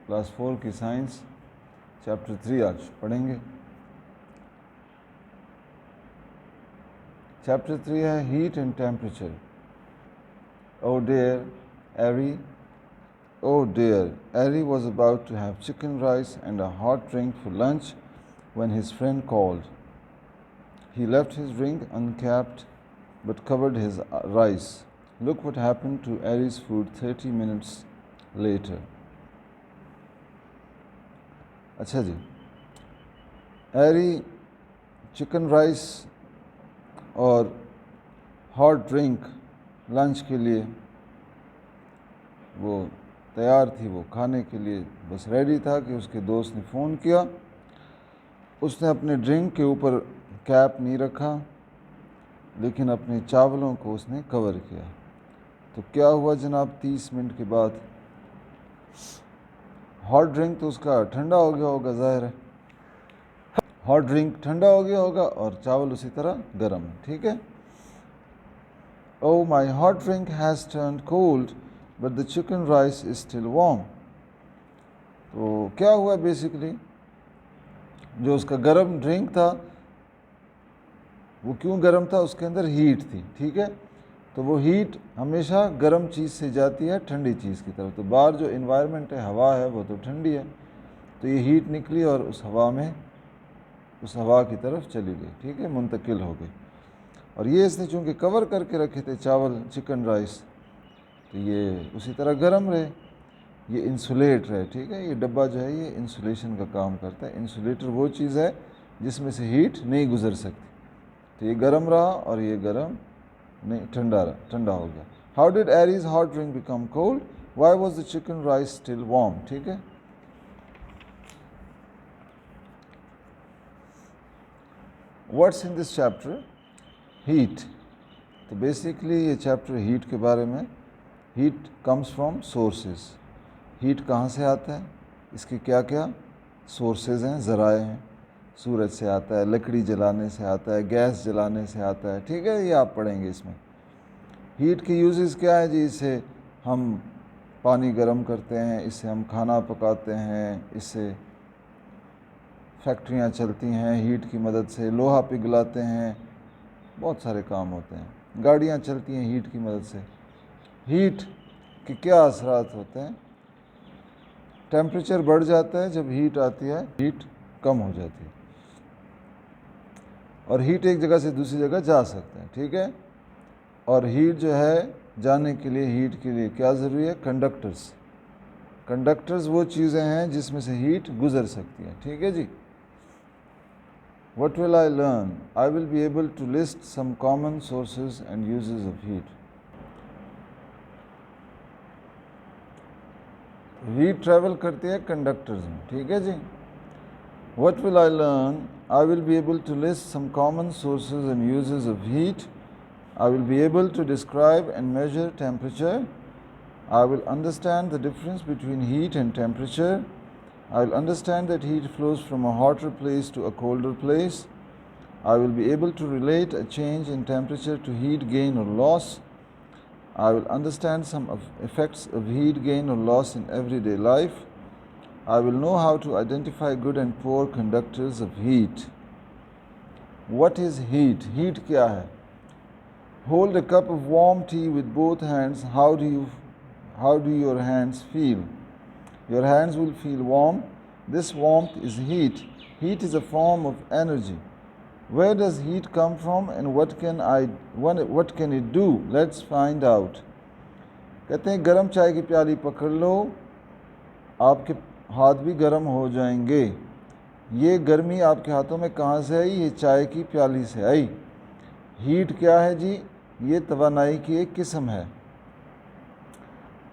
Class 4 کی science chapter 3 آج پڑھیں گے. چیپٹر 3 ہے heat and temperature. Oh dear, Harry was about to have chicken rice and a hot drink for lunch when his friend called. He left his drink uncapped but covered his rice. Look what happened to Harry's food 30 minutes later. اچھا جی, ایری chicken rice اور hot drink lunch کے لیے وہ تیار تھی, وہ کھانے کے لیے بس ریڈی تھا کہ اس کے دوست نے فون کیا. اس نے اپنے ڈرنک کے اوپر کیپ نہیں رکھا لیکن اپنے چاولوں کو اس نے کور کیا. تو کیا ہوا جناب, 30 منٹ کے بعد ہاٹ ڈرنک تو اس کا ٹھنڈا ہو گیا ہوگا, ظاہر ہے ہاٹ ڈرنک ٹھنڈا ہو گیا ہوگا اور چاول اسی طرح گرم, ٹھیک ہے. Oh, my hot drink has turned cold, but the chicken rice is still warm. تو کیا ہوا بیسیکلی, جو اس کا گرم ڈرنک تھا وہ کیوں گرم تھا, اس کے اندر ہیٹ تھی, ٹھیک ہے. تو وہ ہیٹ ہمیشہ گرم چیز سے جاتی ہے ٹھنڈی چیز کی طرف. تو باہر جو انوائرمنٹ ہے, ہوا ہے, وہ تو ٹھنڈی ہے, تو یہ ہیٹ نکلی اور اس ہوا کی طرف چلی گئی, ٹھیک ہے, منتقل ہو گئی. اور یہ اس نے چونکہ کور کر کے رکھے تھے چاول چکن رائس, تو یہ اسی طرح گرم رہے, یہ انسولیٹ رہے, ٹھیک ہے. یہ ڈبہ جو ہے یہ انسولیشن کا کام کرتا ہے. انسولیٹر وہ چیز ہے جس میں سے ہیٹ نہیں گزر سکتی. تو یہ گرم رہا اور یہ گرم نہیں, ٹھنڈا ہو گیا. How did Harry's hot drink become cold, why was the chicken rice still warm, ٹھیک ہے. What's in this chapter, heat. تو بیسیکلی یہ چیپٹر ہیٹ کے بارے میں. Heat comes from sources. Heat کہاں سے آتا ہے, اس کے کیا کیا سورسز ہیں, ذرائع ہیں. سورج سے آتا ہے, لکڑی جلانے سے آتا ہے, گیس جلانے سے آتا ہے, ٹھیک ہے. یہ آپ پڑھیں گے اس میں. ہیٹ کے یوزز کیا ہے جی, اس سے ہم پانی گرم کرتے ہیں, اس سے ہم کھانا پکاتے ہیں, اس سے فیکٹریاں چلتی ہیں ہیٹ کی مدد سے, لوہا پگھلاتے ہیں, بہت سارے کام ہوتے ہیں, گاڑیاں چلتی ہیں ہیٹ کی مدد سے. ہیٹ کے کیا اثرات ہوتے ہیں, ٹیمپریچر بڑھ جاتا ہے جب ہیٹ آتی ہے, ہیٹ کم ہو جاتی ہے, اور ہیٹ ایک جگہ سے دوسری جگہ جا سکتے ہیں, ٹھیک ہے. اور ہیٹ جو ہے جانے کے لیے, ہیٹ کے لیے کیا ضروری ہے, کنڈکٹرز. کنڈکٹرز وہ چیزیں ہیں جس میں سے ہیٹ گزر سکتی ہے, ٹھیک ہے جی. What will I learn? I will be able to list some common sources and uses of heat. Heat travel کرتی ہے کنڈکٹرز میں, ٹھیک ہے جی. What will I learn? I will be able to list some common sources and uses of heat. I will be able to describe and measure temperature. I will understand the difference between heat and temperature. I will understand that heat flows from a hotter place to a colder place. I will be able to relate a change in temperature to heat gain or loss. I will understand some effects of heat gain or loss in everyday life. I will know how to identify good and poor conductors of heat. What is heat? Heat kya hai? Hold a cup of warm tea with both hands. How do your hands feel? Your hands will feel warm. This warmth is heat. Heat is a form of energy. Where does heat come from and what can it do? Let's find out. کہتے ہیں گرم چائے کی پیالی پکڑ لو, آپ کے ہاتھ بھی گرم ہو جائیں گے. یہ گرمی آپ کے ہاتھوں میں کہاں سے آئی, یہ چائے کی پیالی سے آئی. ہیٹ کیا ہے جی, یہ توانائی کی ایک قسم ہے.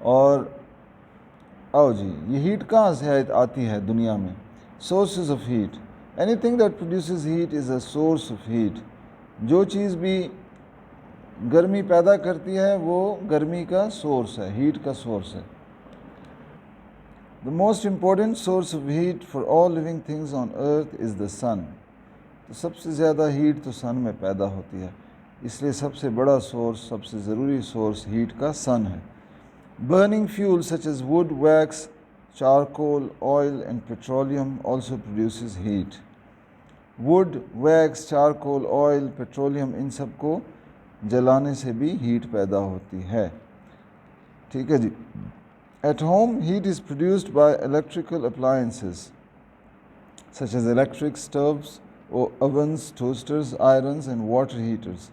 اور آؤ جی, یہ ہیٹ کہاں سے آتی ہے دنیا میں, sources of heat. Anything that produces heat is a source of heat. جو چیز بھی گرمی پیدا کرتی ہے وہ گرمی کا سورس ہے, ہیٹ کا سورس ہے. The most important source of heat for all living things on earth is the sun. تو سب سے زیادہ ہیٹ تو سن میں پیدا ہوتی ہے, اس لیے سب سے بڑا سورس, سب سے ضروری سورس ہیٹ کا سن ہے. Burning fuel such as wood, wax, charcoal, oil and petroleum also produces heat. Wood, wax, charcoal, oil, petroleum ان سب کو جلانے سے بھی ہیٹ پیدا ہوتی ہے. ٹھیک ہے جی. At home, heat is produced by electrical appliances such as electric stoves, ovens, toasters, irons and water heaters.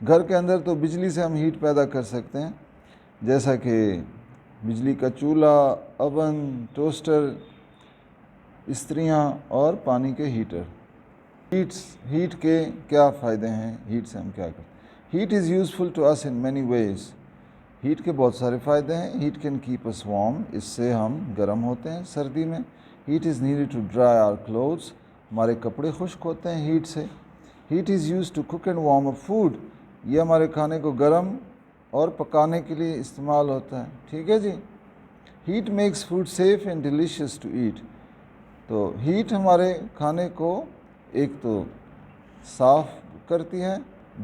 گھر کے اندر تو بجلی سے ہم ہیٹ پیدا کر سکتے ہیں، جیسا کہ بجلی کا چولہا، اوون، ٹوسٹر، استریاں اور پانی کے ہیٹر. ہیٹ کے کیا فائدے ہیں؟ ہیٹ سے ہم کیا کرتے ہیں؟ Heat is useful to us in many ways. Heat کے بہت سارے فائدے ہیں. Heat can keep us warm, اس سے ہم گرم ہوتے ہیں سردی میں. Heat is needed to dry our clothes, ہمارے کپڑے خشک ہوتے ہیں ہیٹ سے. Heat is used to cook and warm up food, یہ ہمارے کھانے کو گرم اور پکانے کے لیے استعمال ہوتا ہے. ٹھیک ہے جی. Heat makes food safe and delicious to eat. تو ہیٹ ہمارے کھانے کو ایک تو صاف کرتی ہے،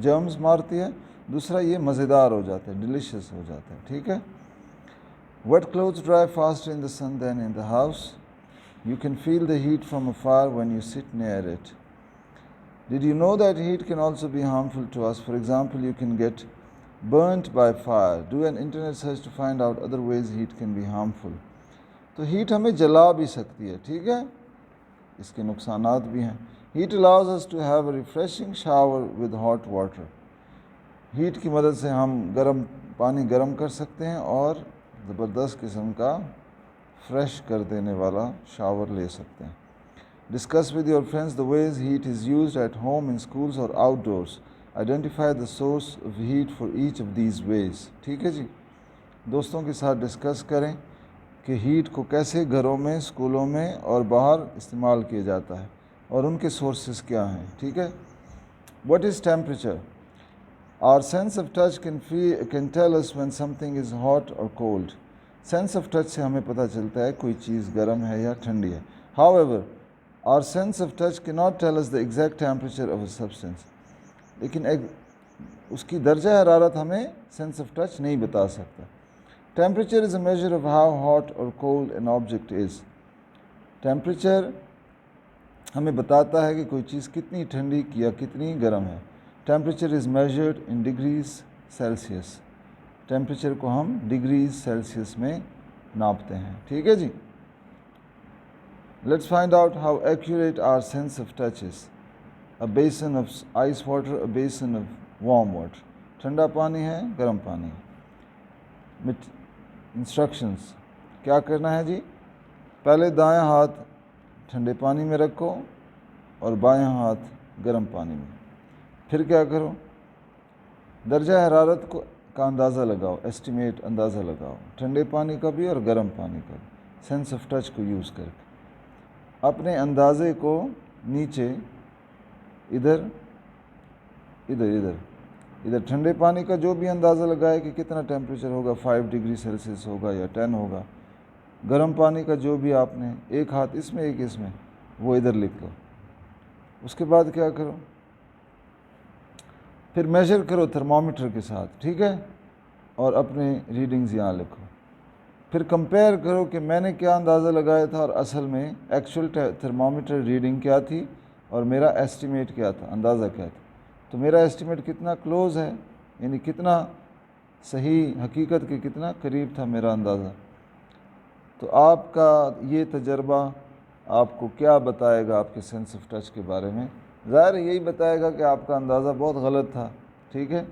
جرمز مارتی ہے، دوسرا یہ مزیدار ہو جاتا ہے، ڈیلیشیس ہو جاتا ہے. ٹھیک ہے. Wet clothes dry faster in the sun than in the house. You can feel the heat from afar when you sit near it. Did you know that heat can also be harmful to us? For example, you can get burnt by fire. Do an internet search to find out other ways heat can be harmful. تو heat ہمیں جلا بھی سکتی ہے. ٹھیک ہے. اس کے نقصانات بھی ہیں. Heat allows us to have a refreshing shower with hot water. Heat کی مدد سے ہم پانی گرم کر سکتے ہیں اور زبردست قسم کا فریش کر دینے والا شاور لے سکتے ہیں. Discuss with your friends the ways heat is used at home, in schools or outdoors. Identify the source of heat for each of these ways. ٹھیک ہے جی. دوستوں کے ساتھ ڈسکس کریں کہ ہیٹ کو کیسے گھروں میں، اسکولوں میں اور باہر استعمال کیا جاتا ہے اور ان کے سورسز کیا ہیں. ٹھیک ہے. What is temperature? Our sense of touch can tell us when something is hot or cold. Sense of touch سے ہمیں پتہ چلتا ہے کوئی چیز گرم ہے یا ٹھنڈی ہے. However, our sense of touch cannot tell us the exact temperature of a substance. لیکن اس کی درجہ حرارت ہمیں sense of touch نہیں بتا سکتا. Temperature is a measure of how hot or cold an object is. Temperature ہمیں بتاتا ہے کہ کوئی چیز کتنی ٹھنڈی یا کتنی گرم ہے. Temperature is measured in degrees Celsius. Temperature کو ہم ڈگریز سیلسیس میں ناپتے ہیں. ٹھیک ہے جی. Let's find out how accurate our sense of touch is. A basin of ice water, a basin of warm water. ٹھنڈا پانی ہے، گرم پانی ہے. Instructions کیا کرنا ہے جی؟ پہلے دائیں ہاتھ ٹھنڈے پانی میں رکھو اور بائیں ہاتھ گرم پانی میں. پھر کیا کرو؟ درجہ حرارت کا اندازہ لگاؤ، ایسٹیمیٹ اندازہ لگاؤ، ٹھنڈے پانی کا بھی اور گرم پانی کا بھی، سینس آف ٹچ کو یوز کر کے. اپنے اندازے کو نیچے ادھر ٹھنڈے پانی کا جو بھی اندازہ لگائے کہ کتنا ٹیمپریچر ہوگا، 5 ڈگری سیلسیس ہوگا یا 10 ہوگا. گرم پانی کا جو بھی آپ نے ایک ہاتھ اس میں ایک اس میں، وہ ادھر لکھ لو. اس کے بعد کیا کرو؟ پھر میجر کرو تھرمامیٹر کے ساتھ. ٹھیک ہے. اور اپنے ریڈنگز یہاں لکھو. پھر کمپیئر کرو کہ میں نے کیا اندازہ لگایا تھا اور اصل میں ایکچوئل تھرمامیٹر ریڈنگ کیا تھی اور میرا ایسٹیمیٹ کیا تھا، اندازہ کیا تھا. تو میرا ایسٹیمیٹ کتنا کلوز ہے، یعنی کتنا صحیح، حقیقت کے کتنا قریب تھا میرا اندازہ. تو آپ کا یہ تجربہ آپ کو کیا بتائے گا آپ کے سینس آف ٹچ کے بارے میں؟ ظاہر یہی بتائے گا کہ آپ کا اندازہ بہت غلط تھا. ٹھیک ہے.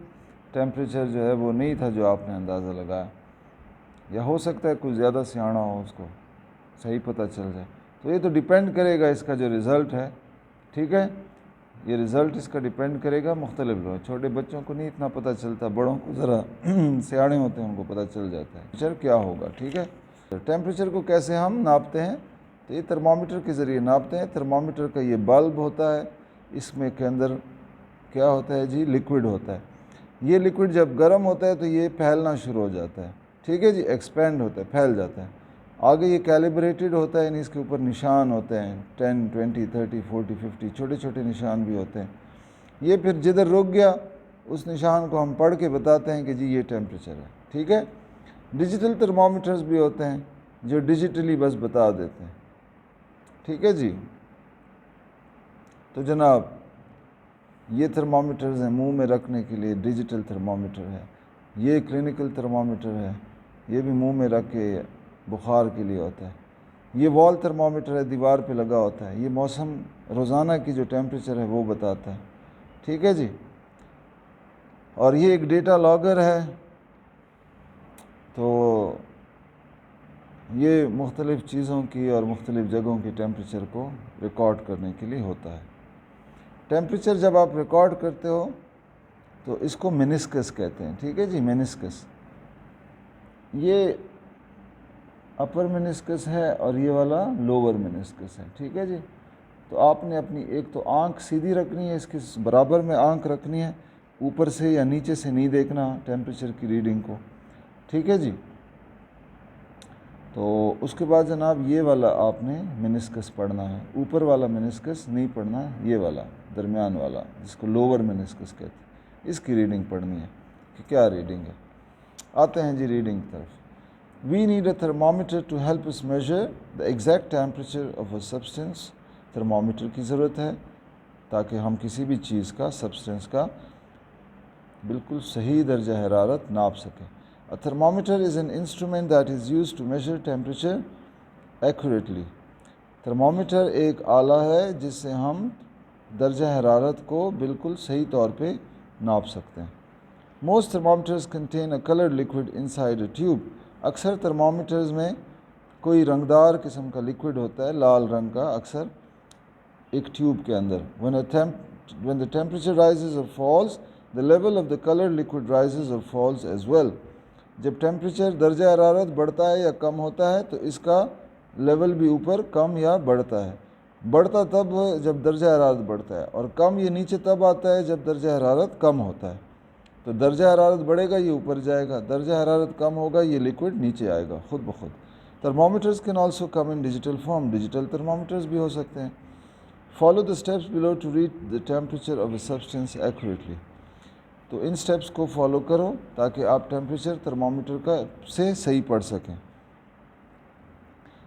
ٹیمپریچر جو ہے وہ نہیں تھا جو آپ نے اندازہ لگایا، یا ہو سکتا ہے کوئی زیادہ سیاںا ہو، اس کو صحیح پتہ چل جائے. تو یہ تو ڈیپینڈ کرے گا اس کا جو رزلٹ ہے. ٹھیک ہے. یہ رزلٹ اس کا ڈیپینڈ کرے گا مختلف لوگ. چھوٹے بچوں کو نہیں اتنا پتہ چلتا، بڑوں کو ذرا سیانے ہوتے ہیں ان کو پتہ چل جاتا ہے ٹیمپریچر کیا ہوگا. ٹھیک ہے. ٹیمپریچر کو کیسے ہم ناپتے ہیں؟ تو یہ تھرمامیٹر کے ذریعے ناپتے ہیں. تھرمامیٹر کا یہ بلب ہوتا ہے، اس میں کے اندر کیا ہوتا ہے جی؟ لیکوڈ ہوتا ہے. یہ لیکوڈ جب گرم ہوتا ہے تو یہ پھیلنا شروع ہو جاتا ہے. ٹھیک ہے جی. ایکسپینڈ ہوتا ہے، پھیل جاتا ہے. آگے یہ کیلیبریٹڈ ہوتا ہے، یعنی اس کے اوپر نشان ہوتے ہیں، 10 20 30 40 50 چھوٹے چھوٹے نشان بھی ہوتے ہیں. یہ پھر جدھر رک گیا اس نشان کو ہم پڑھ کے بتاتے ہیں کہ جی یہ ٹیمپریچر ہے. ٹھیک ہے. ڈیجیٹل تھرمامیٹرز بھی ہوتے ہیں جو ڈیجیٹلی بس بتا دیتے ہیں. ٹھیک ہے جی. تو جناب یہ تھرمامیٹرز ہیں منہ میں رکھنے کے لیے، ڈیجیٹل تھرمامیٹر ہے. یہ کلینکل تھرمامیٹر ہے، یہ بھی منہ میں رکھ کے بخار کے لیے ہوتا ہے. یہ وال تھرمامیٹر ہے، دیوار پہ لگا ہوتا ہے، یہ موسم روزانہ کی جو ٹیمپریچر ہے وہ بتاتا ہے. ٹھیک ہے جی. اور یہ ایک ڈیٹا لاگر ہے، تو یہ مختلف چیزوں کی اور مختلف جگہوں کی ٹیمپریچر کو ریکارڈ کرنے کے لیے ہوتا ہے. ٹیمپریچر جب آپ ریکارڈ کرتے ہو تو اس کو مینسکس کہتے ہیں. ٹھیک ہے جی. مینسکس یہ اپر مینسکس ہے اور یہ والا لوور مینسکس ہے. ٹھیک ہے جی. تو آپ نے اپنی ایک تو آنکھ سیدھی رکھنی ہے، اس کے برابر میں آنکھ رکھنی ہے، اوپر سے یا نیچے سے نہیں دیکھنا ٹیمپریچر کی ریڈنگ کو. ٹھیک ہے جی. تو اس کے بعد جناب یہ والا آپ نے مینسکس پڑھنا ہے، اوپر والا مینسکس نہیں پڑھنا ہے، یہ والا درمیان والا جس کو لوور مینسکس کہتے ہیں، اس کی ریڈنگ پڑھنی ہے کہ کیا ریڈنگ ہے. آتے ہیں جی ریڈنگ کی طرف. We need a thermometer to help us measure the exact temperature of a substance. Thermometer کی ضرورت ہے تاکہ ہم کسی بھی چیز کا، سبسٹینس کا بالکل صحیح درجہ حرارت ناپ سکیں. A thermometer is an instrument that is used to measure temperature accurately. Thermometer ایک آلہ ہے جس سے ہم درجہ حرارت کو بالکل صحیح طور پہ ناپ سکتے ہیں. Most thermometers contain a colored liquid inside a tube. اکثر تھرمامیٹرز میں کوئی رنگدار قسم کا لکوڈ ہوتا ہے، لال رنگ کا، اکثر ایک ٹیوب کے اندر. When the temperature rises or falls, the level of the colored liquid rises or falls as well. جب ٹیمپریچر درجہ حرارت بڑھتا ہے یا کم ہوتا ہے تو اس کا لیول بھی اوپر کم یا بڑھتا ہے. بڑھتا تب جب درجہ حرارت بڑھتا ہے، اور کم یہ نیچے تب آتا ہے جب درجہ حرارت کم ہوتا ہے. تو درجہ حرارت بڑھے گا یہ اوپر جائے گا، درجہ حرارت کم ہوگا یہ لیکوڈ نیچے آئے گا خود بخود. Thermometers can also come in digital form. Digital thermometers بھی ہو سکتے ہیں. Follow the steps below to read the temperature of a substance accurately. تو ان سٹیپس کو فالو کرو تاکہ آپ ٹیمپریچر تھرمامیٹر کا سے صحیح پڑھ سکیں.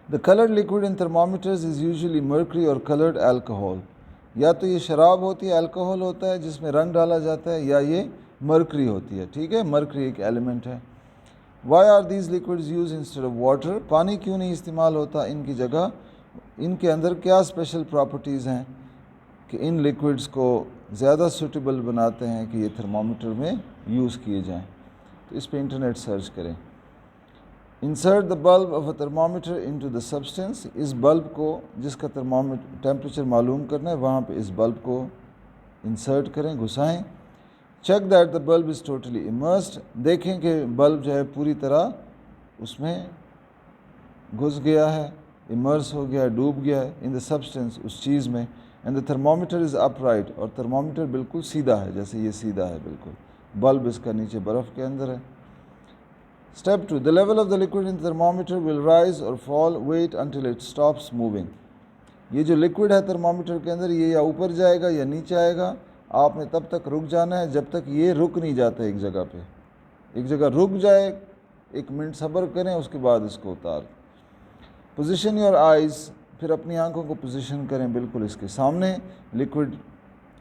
The colored liquid in thermometers is usually mercury or colored alcohol. یا تو یہ شراب ہوتی ہے، الکوہل ہوتا ہے جس میں رنگ ڈالا جاتا ہے، یا یہ مرکری ہوتی ہے. ٹھیک ہے. مرکری ایک ایلیمنٹ ہے. Why are these liquids used instead of water? پانی کیوں نہیں استعمال ہوتا ان کی جگہ؟ ان کے اندر کیا اسپیشل پراپرٹیز ہیں کہ ان لیکوڈز کو زیادہ سوٹیبل بناتے ہیں کہ یہ تھرمامیٹر میں یوز کیے جائیں؟ تو اس پہ انٹرنیٹ سرچ کریں. Insert the bulb of a thermometer into the substance. اس بلب کو جس کا ٹیمپریچر معلوم کرنا ہے وہاں پہ اس بلب کو انسرٹ کریں، گھسائیں. Check that the bulb is totally immersed. دیکھیں کہ بلب جو ہے پوری طرح اس میں گھس گیا ہے، امرس ہو گیا ہے، ڈوب گیا ہے ان دا سبسٹینس، اس چیز میں. And the thermometer is up right. اور تھرمامیٹر بالکل سیدھا ہے، جیسے یہ سیدھا ہے بالکل. بلب اس کا نیچے برف کے اندر ہے. Step 2. The level of the liquid in thermometer will rise اور fall. Wait until it stops moving. یہ جو لکوڈ ہے تھرمامیٹر کے اندر، یہ یا اوپر جائے گا یا نیچے آئے گا. آپ نے تب تک رک جانا ہے جب تک یہ رک نہیں جاتا ایک جگہ پہ. ایک جگہ رک جائے، 1 منٹ صبر کریں، اس کے بعد اس کو اتار. Position your eyes. پھر اپنی آنکھوں کو پوزیشن کریں بالکل اس کے سامنے، لکوڈ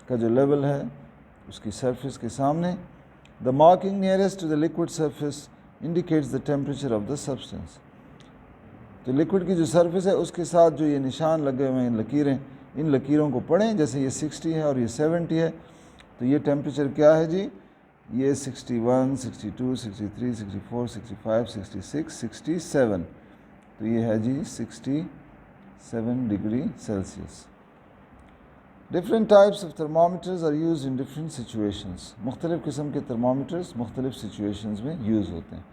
کا جو لیول ہے اس کی سرفیس کے سامنے. The marking nearest to the liquid surface indicates the temperature of the substance. تو لکوڈ کی جو سرفیس ہے اس کے ساتھ جو یہ نشان لگے ہوئے ہیں لکیریں، ان لکیروں کو پڑھیں. جیسے یہ 60 ہے اور یہ 70 ہے، تو یہ ٹیمپریچر کیا ہے جی؟ یہ 61 62 63 64 65 66 67. تو یہ ہے جی 67 degree Celsius. Different types of thermometers are used in different situations. مختلف قسم کے تھرمامیٹرز مختلف سچویشنز میں یوز ہوتے ہیں.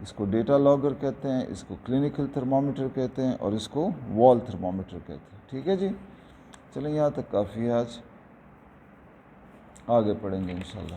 اس کو ڈیٹا لاگر کہتے ہیں، اس کو کلینکل تھرمامیٹر کہتے ہیں، اور اس کو وال تھرمامیٹر کہتے ہیں. ٹھیک ہے جی. چلیں یہاں تک کافی ہے. آج آگے پڑھیں گے انشاءاللہ.